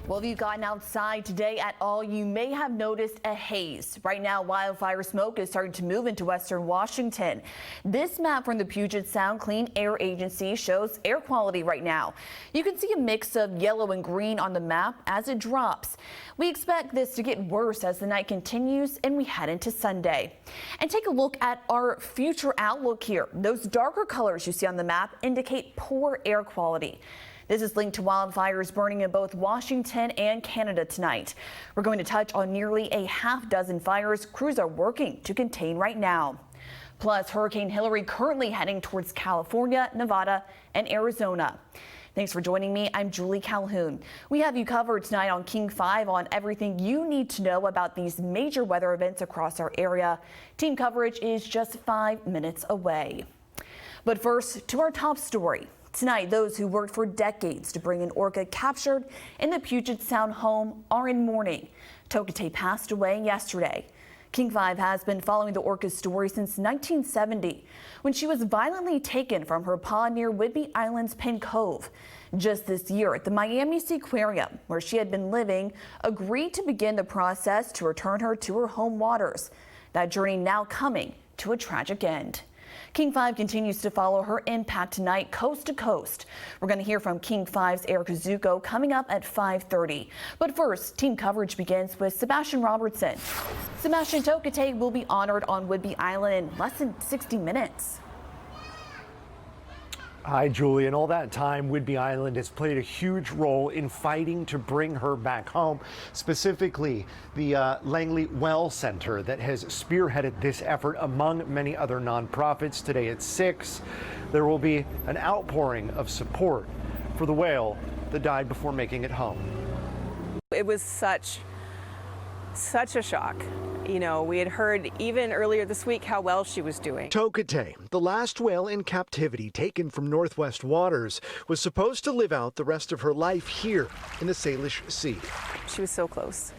Well, if you've gotten outside today at all, you may have noticed a haze. Right now, wildfire smoke is starting to move into western Washington. This map from the Puget Sound Clean Air Agency shows air quality right now. You can see a mix of yellow and green on the map as it drops. We expect this to get worse as the night continues and we head into Sunday. And take a look at our future outlook here. Those darker colors you see on the map indicate poor air quality. This is linked to wildfires burning in both Washington and Canada tonight. We're going to touch on nearly a half dozen fires crews are working to contain right now. Plus, Hurricane Hillary currently heading towards California, Nevada, and Arizona. Thanks for joining me. I'm Julie Calhoun. We have you covered tonight on King 5 on everything you need to know about these major weather events across our area. Team coverage is just 5 minutes away. But first, to our top story. Tonight, those who worked for decades to bring an orca captured in the Puget Sound home are in mourning. Tokate passed away yesterday. King 5 has been following the orca's story since 1970, when she was violently taken from her pond near Whidbey Island's Penn Cove. Just this year, the Miami Seaquarium, where she had been living, agreed to begin the process to return her to her home waters. That journey now coming to a tragic end. King 5 continues to follow her impact tonight, coast to coast. We're going to hear from King 5's Eric Zuko coming up at 5:30. But first, team coverage begins with Sebastian Robertson. Sebastian, Tokate will be honored on Whidbey Island in less than 60 minutes. Hi, Julie. And all that time, Whidbey Island has played a huge role in fighting to bring her back home, specifically the Langley Well Center that has spearheaded this effort among many other nonprofits. Today at 6, there will be an outpouring of support for the whale that died before making it home. It was such a shock. You know, we had heard even earlier this week how well she was doing. Tokate, the last whale in captivity taken from Northwest waters, was supposed to live out the rest of her life here in the Salish Sea. She was so close.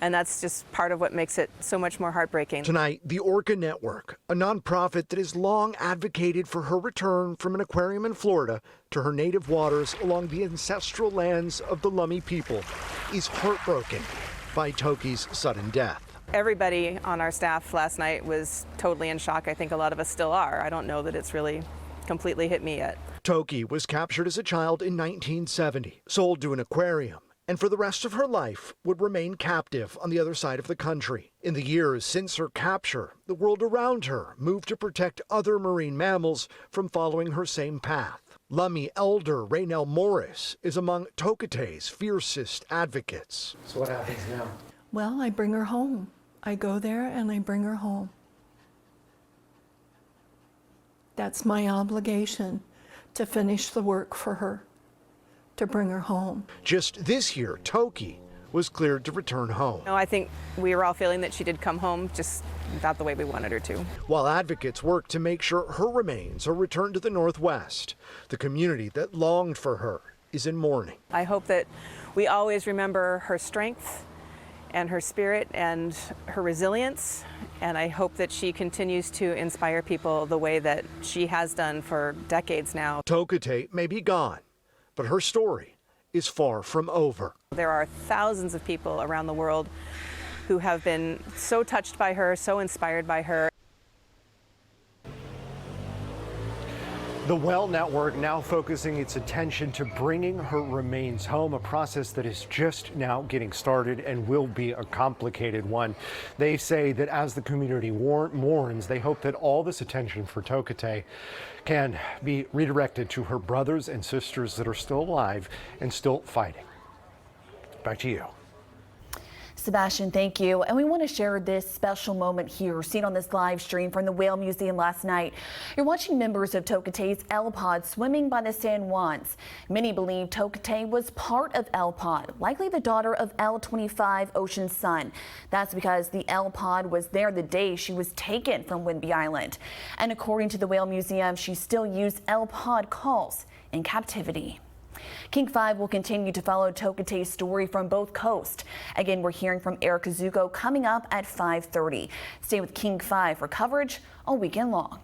And that's just part of what makes it so much more heartbreaking. Tonight, the Orca Network, a nonprofit that has long advocated for her return from an aquarium in Florida to her native waters along the ancestral lands of the Lummi people, is heartbroken by Toki's sudden death. Everybody on our staff last night was totally in shock. I think a lot of us still are. I don't know that it's really completely hit me yet. Toki was captured as a child in 1970, sold to an aquarium, and for the rest of her life would remain captive on the other side of the country. In the years since her capture, the world around her moved to protect other marine mammals from following her same path. Lummi elder Raynell Morris is among Tokate's fiercest advocates. So what happens now? Well, I bring her home. I go there and I bring her home. That's my obligation, to finish the work for her, to bring her home. Just this year, Toki was cleared to return home. No, I think we were all feeling that she did come home, just not the way we wanted her to. While advocates work to make sure her remains are returned to the Northwest, the community that longed for her is in mourning. I hope that we always remember her strength and her spirit and her resilience, and I hope that she continues to inspire people the way that she has done for decades now. Tokate may be gone, but her story is far from over. There are thousands of people around the world who have been so touched by her, so inspired by her. The Well Network now focusing its attention to bringing her remains home, a process that is just now getting started and will be a complicated one. They say that as the community mourns, they hope that all this attention for Tokate can be redirected to her brothers and sisters that are still alive and still fighting. Back to you. Sebastian, thank you. And we want to share this special moment here, seen on this live stream from the Whale Museum last night. You're watching members of Tokate's L Pod swimming by the San Juans. Many believe Tokate was part of L Pod, likely the daughter of L25 Ocean's son. That's because the L Pod was there the day she was taken from Whidbey Island. And according to the Whale Museum, she still used L Pod calls in captivity. King 5 will continue to follow Tokate's story from both coasts. Again, we're hearing from Eric Zuko coming up at 5:30. Stay with King 5 for coverage all weekend long.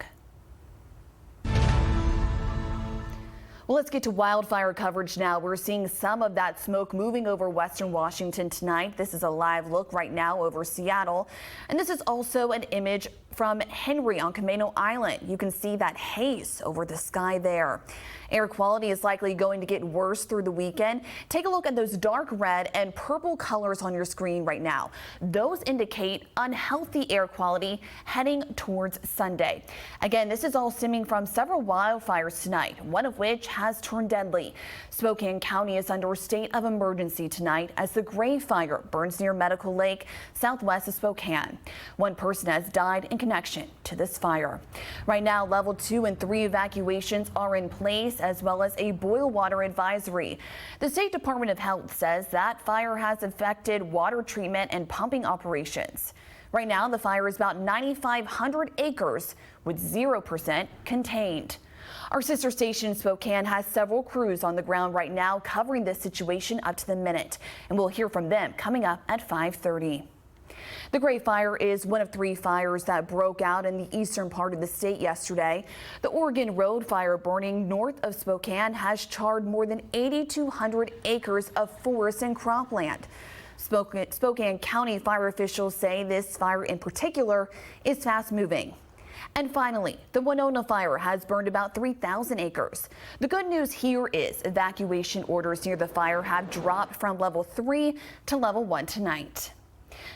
Well, let's get to wildfire coverage now. We're seeing some of that smoke moving over western Washington tonight. This is a live look right now over Seattle. And this is also an image from Henry on Camano Island. You can see that haze over the sky there. Air quality is likely going to get worse through the weekend. Take a look at those dark red and purple colors on your screen right now. Those indicate unhealthy air quality heading towards Sunday. Again, this is all stemming from several wildfires tonight, one of which has turned deadly. Spokane County is under a state of emergency tonight as the Gray Fire burns near Medical Lake, southwest of Spokane. One person has died in connection to this fire. Right now, level 2 and 3 evacuations are in place, as well as a boil water advisory. The State Department of Health says that fire has affected water treatment and pumping operations. Right now, the fire is about 9,500 acres with 0% contained. Our sister station Spokane has several crews on the ground right now covering this situation up to the minute, and we'll hear from them coming up at 5:30. The Gray Fire is one of 3 fires that broke out in the eastern part of the state yesterday. The Oregon Road fire burning north of Spokane has charred more than 8,200 acres of forest and cropland. Spokane County fire officials say this fire in particular is fast moving. And finally, the Winona fire has burned about 3,000 acres. The good news here is evacuation orders near the fire have dropped from level 3 to level 1 tonight.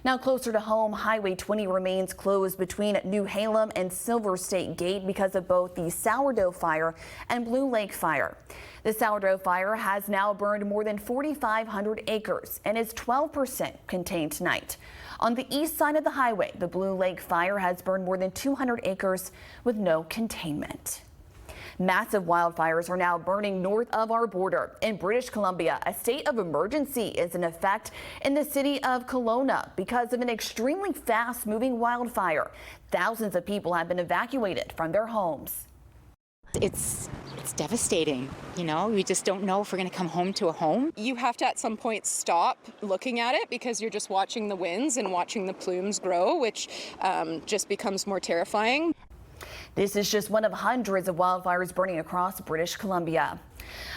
Now closer to home, Highway 20 remains closed between New Halem and Silver State Gate because of both the Sourdough Fire and Blue Lake Fire. The Sourdough Fire has now burned more than 4,500 acres and is 12% contained tonight. On the east side of the highway, the Blue Lake Fire has burned more than 200 acres with no containment. Massive wildfires are now burning north of our border. In British Columbia, a state of emergency is in effect in the city of Kelowna because of an extremely fast-moving wildfire. Thousands of people have been evacuated from their homes. It's devastating. You know, we just don't know if we're going to come home to a home. You have to at some point stop looking at it because you're just watching the winds and watching the plumes grow, which just becomes more terrifying. This is just one of hundreds of wildfires burning across British Columbia.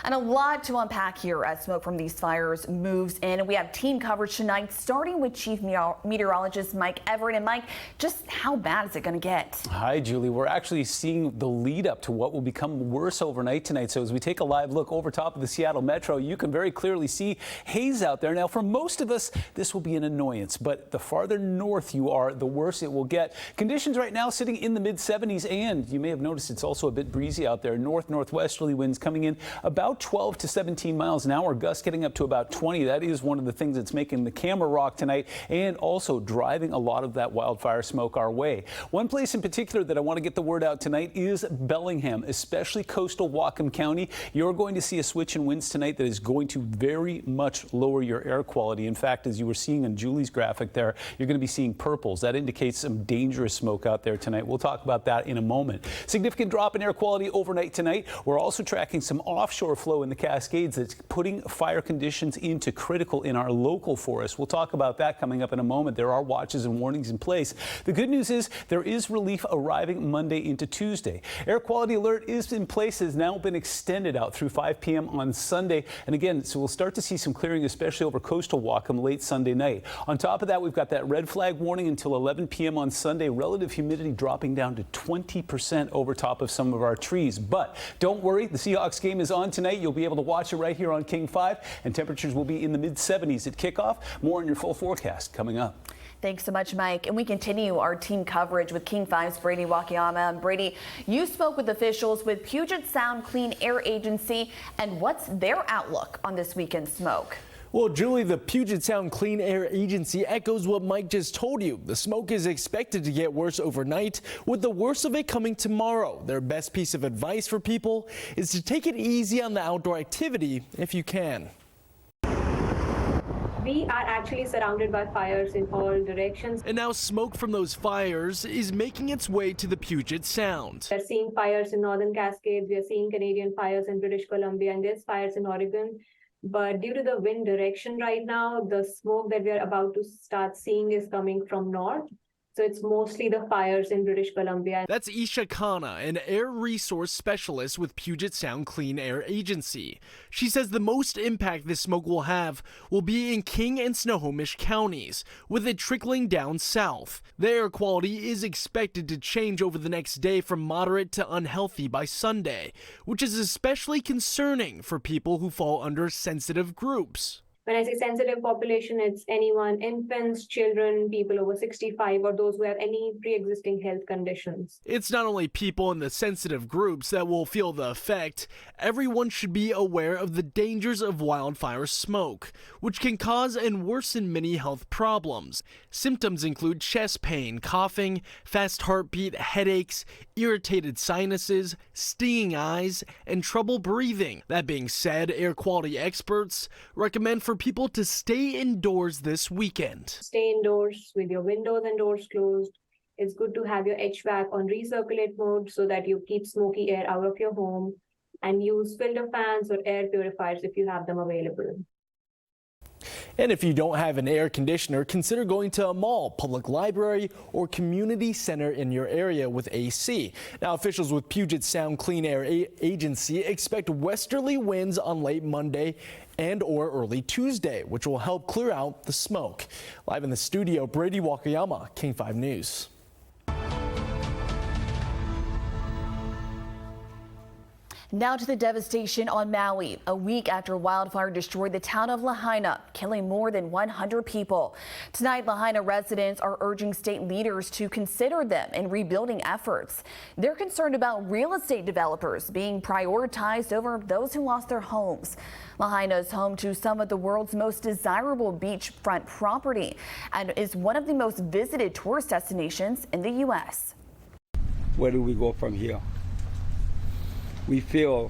And a lot to unpack here as smoke from these fires moves in. And we have team coverage tonight, starting with Chief Meteorologist Mike Everett. And Mike, just how bad is it going to get? Hi, Julie. We're actually seeing the lead up to what will become worse overnight tonight. So as we take a live look over top of the Seattle Metro, you can very clearly see haze out there. Now, for most of us, this will be an annoyance, but the farther north you are, the worse it will get. Conditions right now sitting in the mid 70s, and you may have noticed it's also a bit breezy out there. Northwesterly winds coming in about 12 to 17 miles an hour, gusts getting up to about 20. That is one of the things that's making the camera rock tonight and also driving a lot of that wildfire smoke our way. One place in particular that I want to get the word out tonight is Bellingham, especially coastal Whatcom County. You're going to see a switch in winds tonight that is going to very much lower your air quality. In fact, as you were seeing in Julie's graphic there, you're going to be seeing purples. That indicates some dangerous smoke out there tonight. We'll talk about that in a moment. Significant drop in air quality overnight tonight. We're also tracking some offshore flow in the Cascades that's putting fire conditions into critical in our local forests. We'll talk about that coming up in a moment. There are watches and warnings in place. The good news is there is relief arriving Monday into Tuesday. Air quality alert is in place, has now been extended out through 5 p.m. on Sunday. And again, so we'll start to see some clearing, especially over coastal Whatcom late Sunday night. On top of that, we've got that red flag warning until 11 p.m. on Sunday. Relative humidity dropping down to 20% over top of some of our trees. But don't worry, the Seahawks game is on tonight. You'll be able to watch it right here on King 5, and temperatures will be in the mid 70s at kickoff. More on your full forecast coming up. Thanks so much, Mike. And we continue our team coverage with King 5's Brady Wakayama. And Brady, you spoke with officials with Puget Sound Clean Air Agency, and what's their outlook on this weekend's smoke? Well, Julie, the Puget Sound Clean Air Agency echoes what Mike just told you. The smoke is expected to get worse overnight, with the worst of it coming tomorrow. Their best piece of advice for people is to take it easy on the outdoor activity if you can. We are actually surrounded by fires in all directions. And now smoke from those fires is making its way to the Puget Sound. We're seeing fires in Northern Cascades, we are seeing Canadian fires in British Columbia, and there's fires in Oregon. But due to the wind direction right now, the smoke that we're about to start seeing is coming from north. So it's mostly the fires in British Columbia. That's Isha Khanna, an air resource specialist with Puget Sound Clean Air Agency. She says the most impact this smoke will have will be in King and Snohomish counties, with it trickling down south. The air quality is expected to change over the next day from moderate to unhealthy by Sunday, which is especially concerning for people who fall under sensitive groups. When I say sensitive population, it's anyone, infants, children, people over 65, or those who have any pre-existing health conditions. It's not only people in the sensitive groups that will feel the effect. Everyone should be aware of the dangers of wildfire smoke, which can cause and worsen many health problems. Symptoms include chest pain, coughing, fast heartbeat, headaches, irritated sinuses, stinging eyes, and trouble breathing. That being said, air quality experts recommend for people to stay indoors this weekend. Stay indoors with your windows and doors closed. It's good to have your HVAC on recirculate mode so that you keep smoky air out of your home, and use filter fans or air purifiers if you have them available. And if you don't have an air conditioner, consider going to a mall, public library, or community center in your area with AC. Now, officials with Puget Sound Clean Air Agency expect westerly winds on late Monday and or early Tuesday, which will help clear out the smoke. Live in the studio, Brady Wakayama, King 5 News. Now to the devastation on Maui. A week after wildfire destroyed the town of Lahaina, killing more than 100 people. Tonight, Lahaina residents are urging state leaders to consider them in rebuilding efforts. They're concerned about real estate developers being prioritized over those who lost their homes. Lahaina is home to some of the world's most desirable beachfront property and is one of the most visited tourist destinations in the U.S. Where do we go from here? We feel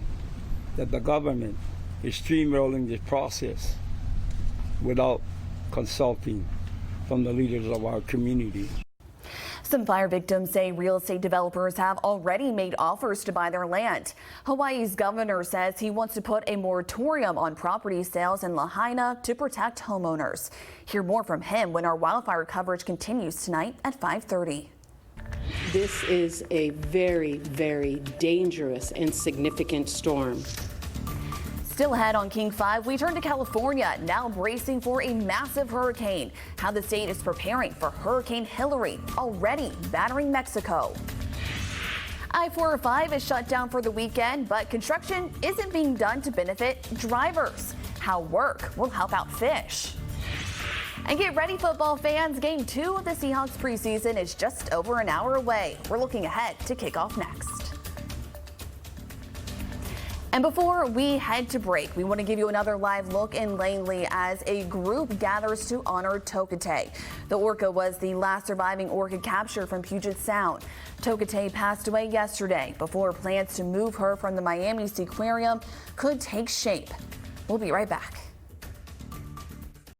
that the government is steamrolling this process without consulting from the leaders of our community. Some fire victims say real estate developers have already made offers to buy their land. Hawaii's governor says he wants to put a moratorium on property sales in Lahaina to protect homeowners. Hear more from him when our wildfire coverage continues tonight at 5:30. This is a very, very dangerous and significant storm. Still ahead on King 5, we turn to California, now bracing for a massive hurricane. How the state is preparing for Hurricane Hillary, already battering Mexico. I-405 is shut down for the weekend, but construction isn't being done to benefit drivers. How work will help out fish. And get ready, football fans. Game 2 of the Seahawks preseason is just over an hour away. We're looking ahead to kickoff next. And before we head to break, we want to give you another live look in Langley as a group gathers to honor Tokate. The orca was the last surviving orca captured from Puget Sound. Tokate passed away yesterday before plans to move her from the Miami Seaquarium could take shape. We'll be right back.